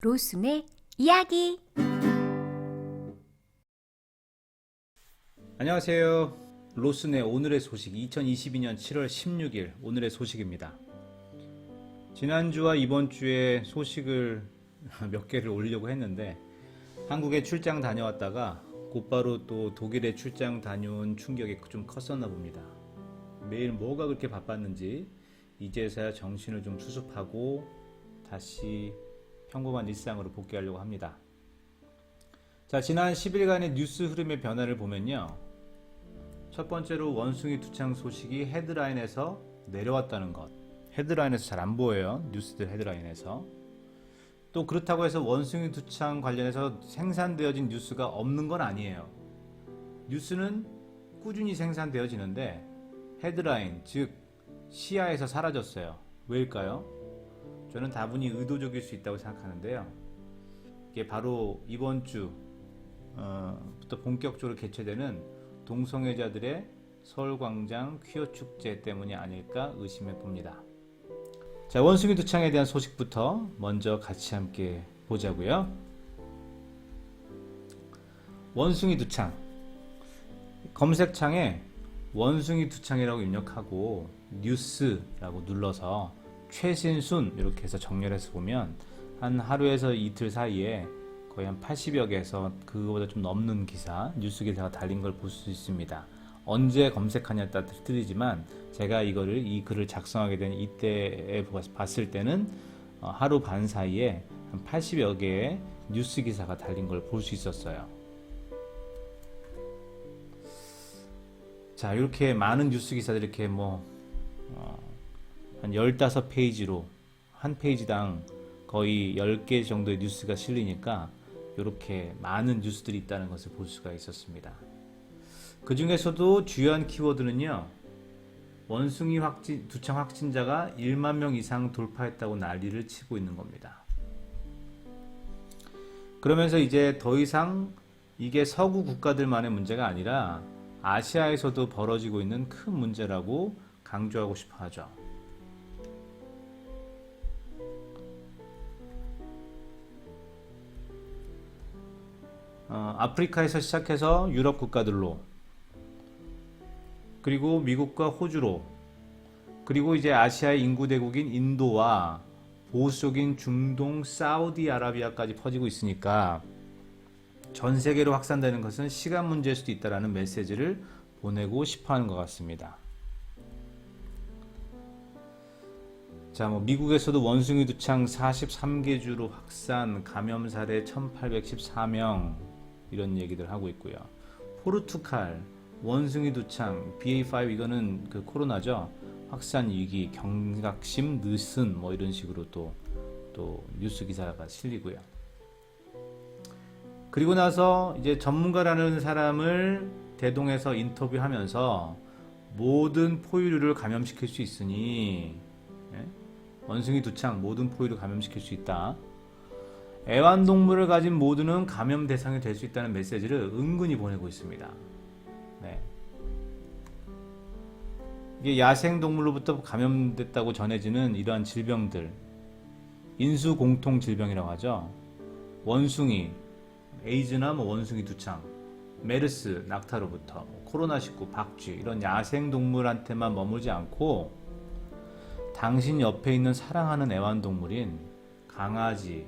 로순의 이야기. 안녕하세요. 로슨의 오늘의 소식 2022년 7월 16일 오늘의 소식입니다. 지난주와 이번 주에 소식을 몇 개를 올리려고 했는데 한국에 출장 다녀왔다가 곧바로 또 독일에 출장 다녀온 충격이 좀 컸었나 봅니다. 매일 뭐가 그렇게 바빴는지 이제서야 정신을 좀 수습하고 다시 평범한 일상으로 복귀하려고 합니다. 자, 지난 10일간의 뉴스 흐름의 변화를 보면요. 첫 번째로 원숭이 두창 소식이 헤드라인에서 내려왔다는 것. 헤드라인에서 잘 안 보여요. 뉴스들 헤드라인에서. 또 그렇다고 해서 원숭이 두창 관련해서 생산되어진 뉴스가 없는 건 아니에요. 뉴스는 꾸준히 생산되어지는데 헤드라인, 즉 시야에서 사라졌어요. 왜일까요? 저는 다분히 의도적일 수 있다고 생각하는데요. 이게 바로 이번 주부터 본격적으로 개최되는 동성애자들의 서울광장 퀴어 축제 때문이 아닐까 의심해 봅니다. 자, 원숭이 두창에 대한 소식부터 먼저 같이 함께 보자고요. 원숭이 두창. 검색창에 원숭이 두창이라고 입력하고 뉴스라고 눌러서 최신순 이렇게 해서 정렬해서 보면 한 하루에서 이틀 사이에 거의 한 80여 개에서 그거보다 좀 넘는 기사, 뉴스 기사가 달린 걸 볼 수 있습니다. 언제 검색하냐에 따라 틀리지만 제가 이 글을 작성하게 된 이때에 봤을 때는 하루 반 사이에 한 80여 개의 뉴스 기사가 달린 걸 볼 수 있었어요. 자, 이렇게 많은 뉴스 기사들이 이렇게 한 15페이지로 한 페이지당 거의 10개 정도의 뉴스가 실리니까 이렇게 많은 뉴스들이 있다는 것을 볼 수가 있었습니다. 그 중에서도 주요한 키워드는요. 원숭이 두창 확진자가 1만 명 이상 돌파했다고 난리를 치고 있는 겁니다. 그러면서 이제 더 이상 이게 서구 국가들만의 문제가 아니라 아시아에서도 벌어지고 있는 큰 문제라고 강조하고 싶어 하죠. 아프리카에서 시작해서 유럽 국가들로, 그리고 미국과 호주로, 그리고 이제 아시아의 인구 대국인 인도와 보수적인 중동 사우디아라비아까지 퍼지고 있으니까 전 세계로 확산되는 것은 시간 문제일 수도 있다는 메시지를 보내고 싶어 하는 것 같습니다. 자, 미국에서도 원숭이 두창 43개 주로 확산, 감염 사례 1814명 이런 얘기들 하고 있고요. 포르투갈 원숭이 두창 BA5 이거는 그 코로나죠. 확산 위기, 경각심 느슨 이런 식으로 또 뉴스 기사가 실리고요. 그리고 나서 이제 전문가라는 사람을 대동해서 인터뷰하면서 모든 포유류를 감염시킬 수 있으니 원숭이 두창 모든 포유류 감염시킬 수 있다. 애완동물을 가진 모두는 감염 대상이 될 수 있다는 메시지를 은근히 보내고 있습니다. 네. 이게 야생동물로부터 감염됐다고 전해지는 이러한 질병들, 인수공통 질병이라고 하죠. 원숭이, 에이즈나 원숭이 두창, 메르스, 낙타로부터, 코로나19, 박쥐 이런 야생동물한테만 머물지 않고 당신 옆에 있는 사랑하는 애완동물인 강아지,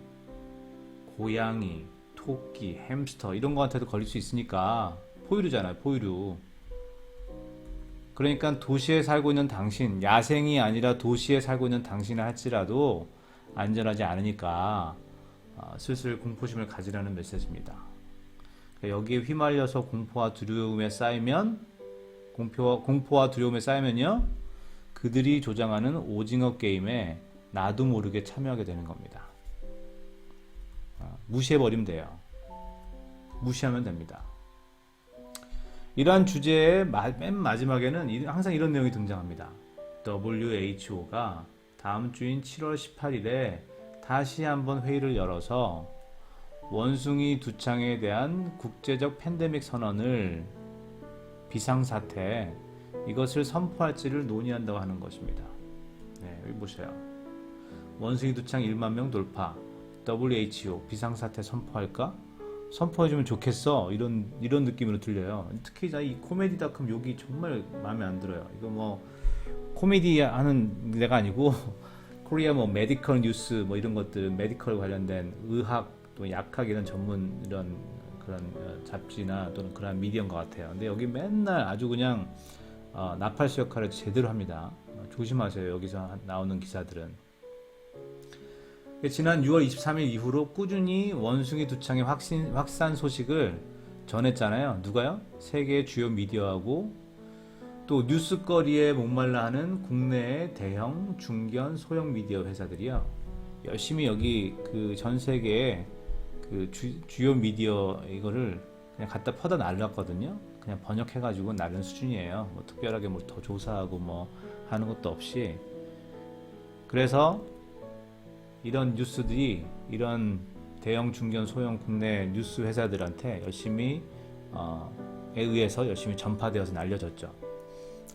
고양이, 토끼, 햄스터 이런 거한테도 걸릴 수 있으니까 포유류잖아요, 포유류. 그러니까 도시에 살고 있는 당신, 야생이 아니라 도시에 살고 있는 당신을 할지라도 안전하지 않으니까 슬슬 공포심을 가지라는 메시지입니다. 여기에 휘말려서 공포와 두려움에 쌓이면요 그들이 조장하는 오징어 게임에 나도 모르게 참여하게 되는 겁니다. 무시해버리면 돼요. 무시하면 됩니다. 이러한 주제의 맨 마지막에는 항상 이런 내용이 등장합니다. WHO가 다음 주인 7월 18일에 다시 한번 회의를 열어서 원숭이 두창에 대한 국제적 팬데믹 선언을 비상사태 이것을 선포할지를 논의한다고 하는 것입니다. 네, 여기 보세요. 원숭이 두창 1만 명 돌파, WHO 비상사태 선포할까? 선포해주면 좋겠어. 이런 느낌으로 들려요. 특히 이 코미디닷컴 욕이 정말 마음에 안 들어요. 이거 뭐 코미디 하는 데가 아니고 코리아 뭐 메디컬 뉴스 뭐 이런 것들, 메디컬 관련된 의학 또 약학 이런 전문 이런 그런 잡지나 또는 그런 미디어인 것 같아요. 근데 여기 맨날 아주 그냥 나팔수 역할을 제대로 합니다. 조심하세요. 여기서 나오는 기사들은. 지난 6월 23일 이후로 꾸준히 원숭이 두창의 확산 소식을 전했잖아요. 누가요? 세계 주요 미디어하고 또 뉴스거리에 목말라 하는 국내의 대형, 중견, 소형 미디어 회사들이요. 열심히 여기 그 전 세계에 그 주요 미디어 이거를 그냥 갖다 퍼다 날렸거든요. 그냥 번역해가지고 날린 수준이에요. 뭐 특별하게 뭐 더 조사하고 뭐 하는 것도 없이. 그래서 이런 뉴스들이 이런 대형, 중견, 소형 국내 뉴스 회사들한테 열심히 에 의해서 열심히 전파되어서 날려졌죠.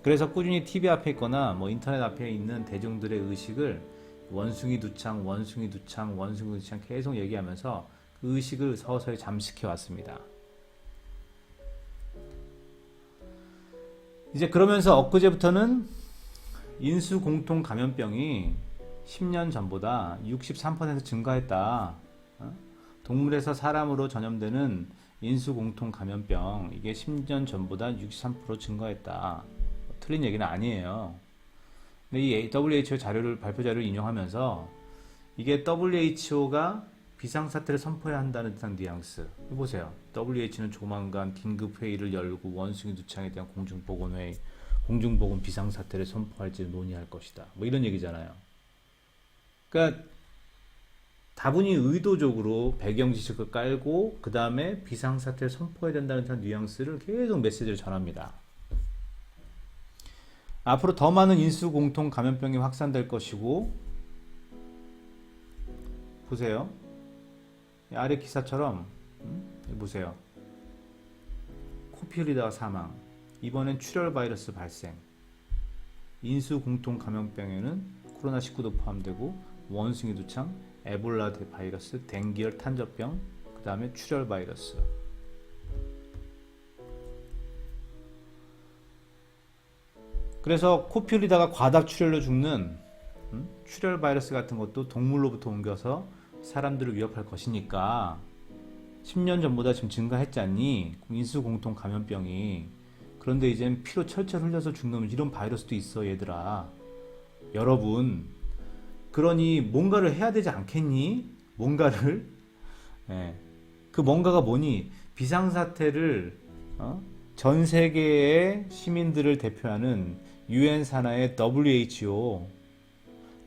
그래서 꾸준히 TV 앞에 있거나 뭐 인터넷 앞에 있는 대중들의 의식을 원숭이 두창, 원숭이 두창, 원숭이 두창 계속 얘기하면서 그 의식을 서서히 잠식해 왔습니다. 이제 그러면서 엊그제부터는 인수 공통 감염병이 10년 전보다 63% 증가했다. 동물에서 사람으로 전염되는 인수 공통 감염병 이게 10년 전보다 63% 증가했다. 틀린 얘기는 아니에요. 근데 이 WHO 발표 자료를 인용하면서 이게 WHO가 비상사태를 선포해야 한다는 듯한 뉘앙스. 해보세요. WHO는 조만간 긴급회의를 열고 원숭이 두창에 대한 공중보건회의, 공중보건 비상사태를 선포할지 논의할 것이다. 뭐 이런 얘기잖아요. 그러니까 다분히 의도적으로 배경 지식을 깔고 그 다음에 비상사태를 선포해야 된다는 듯한 뉘앙스를 계속 메시지를 전합니다. 앞으로 더 많은 인수 공통 감염병이 확산될 것이고, 보세요. 아래 기사처럼 보세요. 코피 흘리다가 사망. 이번엔 출혈 바이러스 발생. 인수 공통 감염병에는 코로나19도 포함되고 원숭이 두창, 에볼라 바이러스, 댕기열 탄저병, 그 다음에 출혈 바이러스. 그래서 코피 흘리다가 과다 출혈로 죽는 출혈 바이러스 같은 것도 동물로부터 옮겨서 사람들을 위협할 것이니까 10년 전보다 지금 증가했지 않니? 인수 공통 감염병이. 그런데 이젠 피로 철철 흘려서 죽는 이런 바이러스도 있어, 얘들아. 여러분, 그러니 뭔가를 해야 되지 않겠니? 뭔가를. 그 뭔가가 뭐니? 비상사태를 전 세계의 시민들을 대표하는 UN 산하의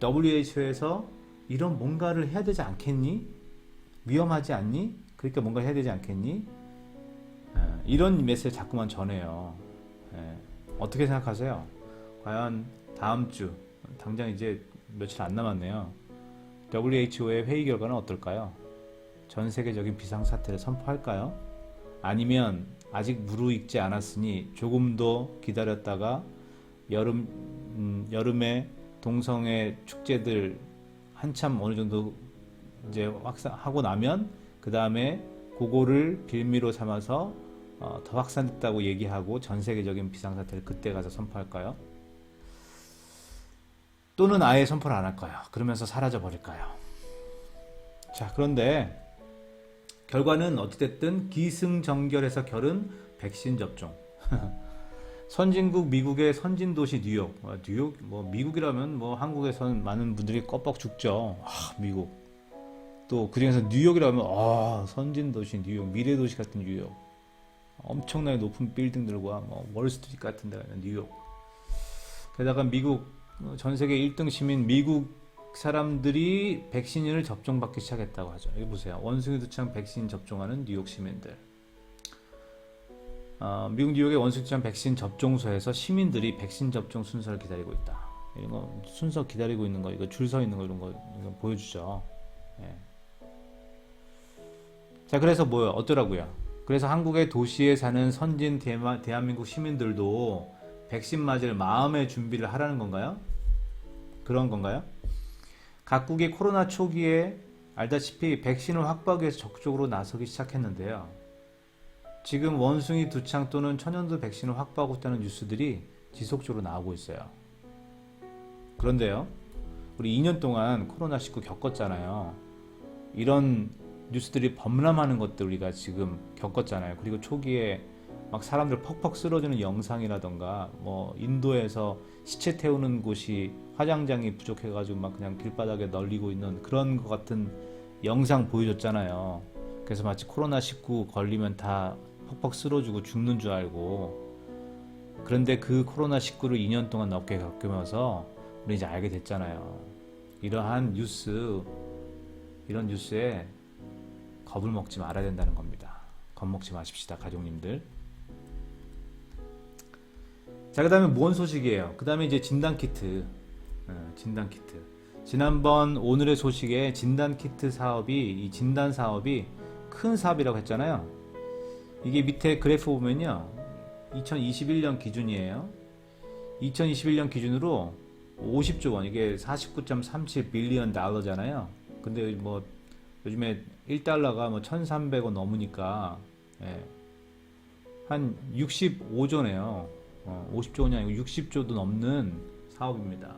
WHO에서 이런 뭔가를 해야 되지 않겠니? 위험하지 않니? 그러니까 뭔가 해야 되지 않겠니? 이런 메시지를 자꾸만 전해요. 어떻게 생각하세요? 과연 다음 주, 당장 이제 며칠 안 남았네요. WHO의 회의 결과는 어떨까요? 전 세계적인 비상사태를 선포할까요? 아니면 아직 무르익지 않았으니 조금 더 기다렸다가 여름에 동성애 축제들 한참 어느 정도 이제 확산하고 나면 그 다음에 그거를 빌미로 삼아서 더 확산됐다고 얘기하고 전 세계적인 비상사태를 그때 가서 선포할까요? 또는 아예 선포를 안 할까요? 그러면서 사라져 버릴까요? 자, 그런데 결과는 어찌됐든 기승전결해서 결은 백신 접종. 선진국 미국의 선진도시 뉴욕. 뉴욕 뭐 미국이라면 뭐 한국에선 많은 분들이 껌뻑 죽죠. 미국. 또 그중에서 뉴욕이라면 선진도시 뉴욕, 미래도시 같은 뉴욕. 엄청나게 높은 빌딩들과 뭐 월스트리트 같은 데가 있는 뉴욕. 게다가 미국 전 세계 1등 시민 미국 사람들이 백신을 접종받기 시작했다고 하죠. 여기 보세요. 원숭이 두창 백신 접종하는 뉴욕 시민들. 미국 뉴욕의 원숭이 두창 백신 접종소에서 시민들이 백신 접종 순서를 기다리고 있다. 이런 거 순서 기다리고 있는 거, 이거 줄 서 있는 거 이런 거 이거 보여주죠. 예. 자, 그래서 뭐요? 어쩌라고요? 그래서 한국의 도시에 사는 선진 대한민국 시민들도 백신 맞을 마음의 준비를 하라는 건가요? 그런 건가요? 각국이 코로나 초기에 알다시피 백신을 확보하기 위해서 적극적으로 나서기 시작했는데요. 지금 원숭이 두창 또는 천연두 백신을 확보하고 있다는 뉴스들이 지속적으로 나오고 있어요. 그런데요, 우리 2년 동안 코로나19 겪었잖아요. 이런 뉴스들이 범람하는 것들 우리가 지금 겪었잖아요. 그리고 초기에 막 사람들 퍽퍽 쓰러지는 영상이라던가 뭐 인도에서 시체 태우는 곳이 화장장이 부족해가지고 막 그냥 길바닥에 널리고 있는 그런 것 같은 영상 보여줬잖아요. 그래서 마치 코로나19 걸리면 다 퍽퍽 쓰러지고 죽는 줄 알고, 그런데 그 코로나19를 2년 동안 넘게 겪으면서 우리 이제 알게 됐잖아요. 이러한 뉴스, 이런 뉴스에 겁을 먹지 말아야 된다는 겁니다. 겁먹지 마십시다, 가족님들. 자, 그 다음에 뭔 소식이에요? 그 다음에 이제 진단키트. 진단키트. 지난번 오늘의 소식에 진단키트 사업이, 이 진단 사업이 큰 사업이라고 했잖아요. 이게 밑에 그래프 보면요, 2021년 기준이에요. 2021년 기준으로 50조 원, 이게 49.37 빌리언 달러잖아요. 근데 뭐 요즘에 1달러가 뭐 1,300원 넘으니까, 예, 한 65조네요. 50조 원이 아니고 60조도 넘는 사업입니다.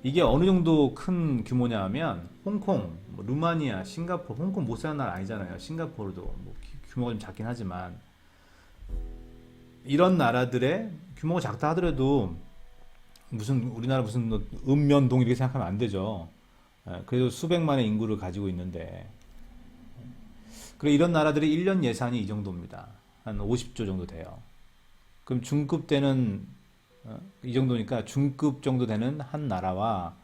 이게 어느 정도 큰 규모냐 하면 홍콩, 뭐 루마니아, 싱가포르, 홍콩 못 사는 나라 아니잖아요. 싱가포르도 뭐 규모가 좀 작긴 하지만, 이런 나라들의 규모가 작다 하더라도 무슨 우리나라 무슨 뭐 읍면동 이렇게 생각하면 안 되죠. 그래도 수백만의 인구를 가지고 있는데, 그래 이런 나라들의 1년 예산이 이 정도입니다. 한 50조 정도 돼요. 그럼 중급 되는, 이 정도니까 중급 정도 되는 한 나라와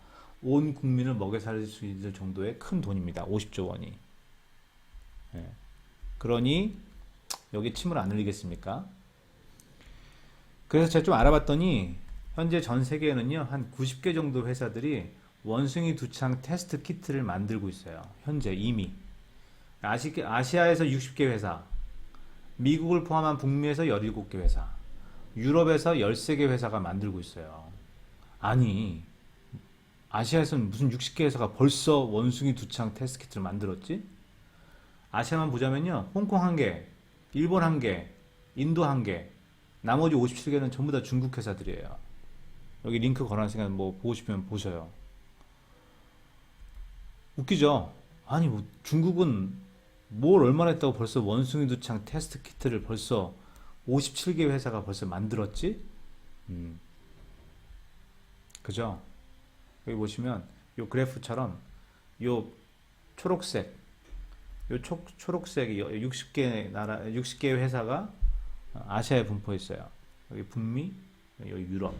온 국민을 먹여 살릴 수 있을 정도의 큰 돈입니다. 50조 원이. 예. 그러니 여기 침을 안 흘리겠습니까? 그래서 제가 좀 알아봤더니 현재 전 세계에는요, 한 90개 정도 회사들이 원숭이 두창 테스트 키트를 만들고 있어요. 현재 이미. 아시아에서 60개 회사, 미국을 포함한 북미에서 17개 회사, 유럽에서 13개 회사가 만들고 있어요. 아니, 아시아에서는 무슨 60개 회사가 벌써 원숭이 두창 테스트 키트를 만들었지? 아시아만 보자면요, 홍콩 1개, 일본 1개, 인도 1개, 나머지 57개는 전부 다 중국 회사들이에요. 여기 링크 걸어놨으니까 뭐 보고 싶으면 보셔요. 웃기죠? 아니, 뭐 중국은 뭘 얼마나 했다고 벌써 원숭이 두창 테스트 키트를 벌써 57개 회사가 벌써 만들었지? 그죠? 여기 보시면 요 그래프처럼 요 초록색, 요 초록색이 60개 나라, 60개 회사가 아시아에 분포해 있어요. 여기 북미, 여기 유럽.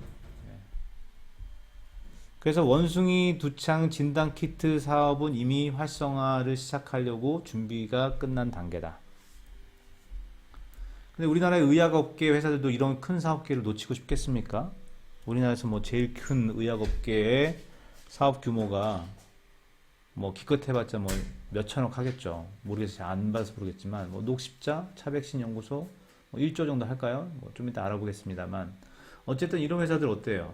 그래서 원숭이 두창 진단 키트 사업은 이미 활성화를 시작하려고 준비가 끝난 단계다. 근데 우리나라의 의약업계 회사들도 이런 큰 사업 기회를 놓치고 싶겠습니까? 우리나라에서 뭐 제일 큰 의약업계의 사업 규모가 뭐 기껏 해봤자 뭐 몇천억 하겠죠. 모르겠어요. 안 봐서 모르겠지만 뭐 녹십자 차백신 연구소 뭐 1조 정도 할까요? 뭐 좀 이따 알아보겠습니다만, 어쨌든 이런 회사들 어때요?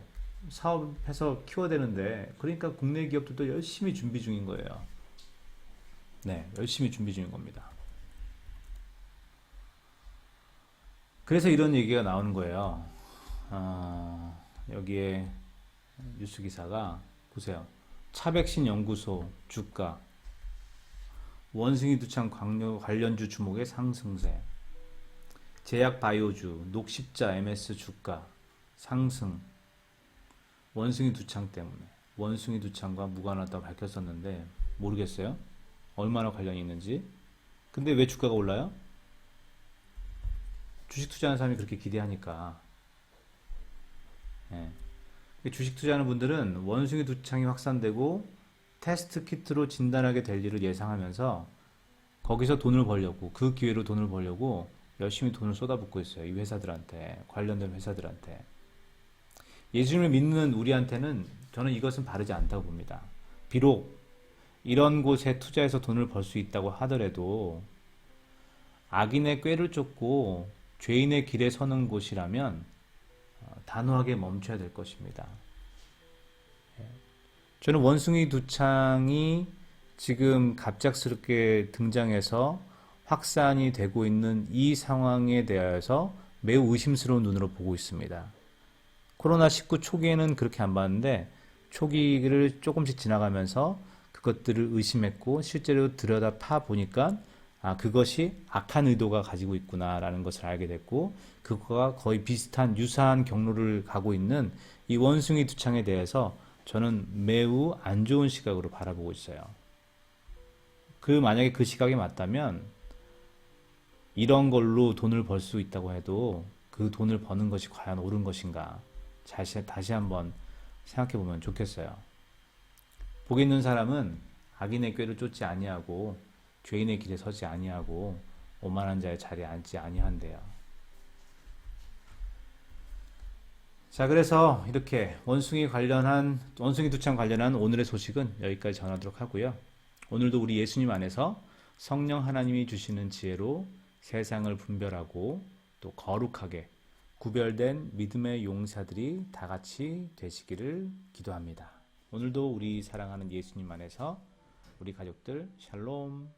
사업해서 키워대는데, 그러니까 국내 기업들도 열심히 준비 중인 거예요. 네, 열심히 준비 중인 겁니다. 그래서 이런 얘기가 나오는 거예요. 여기에 뉴스 기사가 보세요. 차백신 연구소 주가, 원숭이 두창 관련주 주목의 상승세, 제약 바이오주, 녹십자 MS 주가 상승. 원숭이 두창 때문에, 원숭이 두창과 무관하다고 밝혔었는데 모르겠어요. 얼마나 관련이 있는지. 근데 왜 주가가 올라요? 주식 투자하는 사람이 그렇게 기대하니까. 예. 주식 투자하는 분들은 원숭이 두창이 확산되고 테스트 키트로 진단하게 될 일을 예상하면서 거기서 돈을 벌려고, 그 기회로 돈을 벌려고 열심히 돈을 쏟아붓고 있어요. 이 회사들한테, 관련된 회사들한테. 예수님을 믿는 우리한테는 저는 이것은 바르지 않다고 봅니다. 비록 이런 곳에 투자해서 돈을 벌 수 있다고 하더라도 악인의 꾀를 쫓고 죄인의 길에 서는 곳이라면 단호하게 멈춰야 될 것입니다. 저는 원숭이 두창이 지금 갑작스럽게 등장해서 확산이 되고 있는 이 상황에 대해서 매우 의심스러운 눈으로 보고 있습니다. 코로나19 초기에는 그렇게 안 봤는데 초기를 조금씩 지나가면서 그것들을 의심했고 실제로 들여다 파 보니까 그것이 악한 의도가 가지고 있구나라는 것을 알게 됐고 그거가 거의 비슷한 유사한 경로를 가고 있는 이 원숭이 두창에 대해서 저는 매우 안 좋은 시각으로 바라보고 있어요. 만약에 그 시각이 맞다면 이런 걸로 돈을 벌 수 있다고 해도 그 돈을 버는 것이 과연 옳은 것인가? 다시 한번 생각해 보면 좋겠어요. 복 있는 사람은 악인의 꾀를 쫓지 아니하고 죄인의 길에 서지 아니하고 오만한 자의 자리에 앉지 아니한대요. 자, 그래서 이렇게 원숭이 두창 관련한 오늘의 소식은 여기까지 전하도록 하고요. 오늘도 우리 예수님 안에서 성령 하나님이 주시는 지혜로 세상을 분별하고 또 거룩하게 구별된 믿음의 용사들이 다 같이 되시기를 기도합니다. 오늘도 우리 사랑하는 예수님 안에서 우리 가족들 샬롬.